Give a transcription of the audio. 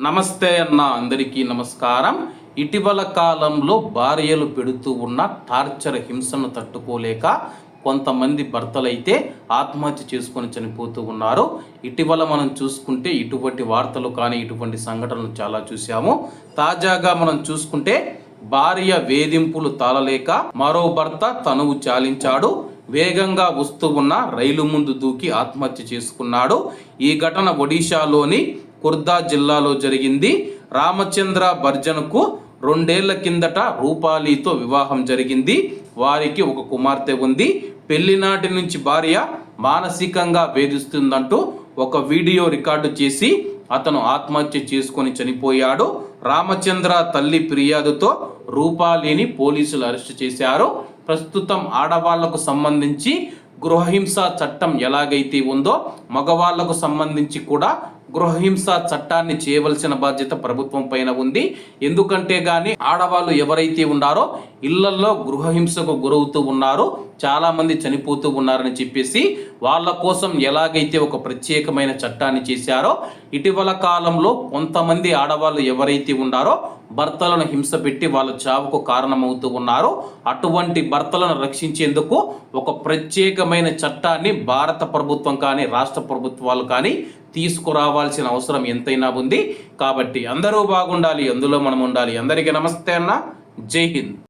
నమస్తే అన్న, అందరికీ నమస్కారం. ఇటీవల కాలంలో భార్యలు పెడుతూ ఉన్న టార్చర్ హింసను తట్టుకోలేక కొంతమంది భర్తలైతే ఆత్మహత్య చేసుకొని చనిపోతూ ఉన్నారు. ఇటీవల మనం చూసుకుంటే ఇటువంటి వార్తలు కానీ ఇటువంటి సంఘటనలు చాలా చూసాము. తాజాగా మనం చూసుకుంటే భార్య వేధింపులు తాళలేక మరో భర్త తనువు చాలించాడు. వేగంగా వస్తూ ఉన్న రైలు ముందు దూకి ఆత్మహత్య చేసుకున్నాడు. ఈ ఘటన ఒడిశాలోని కుర్దా జిల్లాలో జరిగింది. రామచంద్ర బర్జన్కు 2 ఏళ్ల కిందట రూపాలీతో వివాహం జరిగింది. వారికి ఒక కుమార్తె ఉంది. పెళ్లినాటి నుంచి భార్య మానసికంగా వేధిస్తుందంటూ ఒక వీడియో రికార్డు చేసి అతను ఆత్మహత్య చేసుకొని చనిపోయాడు. రామచంద్ర తల్లి ఫిర్యాదుతో రూపాలీని పోలీసులు అరెస్టు చేశారు. ప్రస్తుతం ఆడవాళ్లకు సంబంధించి గృహహింస చట్టం ఎలాగైతే ఉందో మగవాళ్లకు సంబంధించి కూడా గృహహింస చట్టాన్ని చేయవలసిన బాధ్యత ప్రభుత్వం పైన ఉంది. ఎందుకంటే గాని ఆడవాళ్ళు ఎవరైతే ఉన్నారో ఇళ్లలో గృహహింసకు గురవుతూ ఉన్నారు, చాలా మంది చనిపోతూ ఉన్నారని చెప్పేసి వాళ్ళ కోసం ఎలాగైతే ఒక ప్రత్యేకమైన చట్టాన్ని చేశారో ఇటీవల కాలంలో కొంతమంది ఆడవాళ్ళు ఎవరైతే ఉన్నారో భర్తలను హింస పెట్టి వాళ్ళ చావుకు కారణమవుతూ ఉన్నారు. అటువంటి భర్తలను రక్షించేందుకు ఒక ప్రత్యేకమైన చట్టాన్ని భారత ప్రభుత్వం కానీ రాష్ట్ర ప్రభుత్వాలు కానీ తీసుకురావాల్సిన అవసరం ఎంతైనా ఉంది. కాబట్టి అందరూ బాగుండాలి, అందులో మనం ఉండాలి. అందరికీ నమస్తే అన్న, జై హింద్.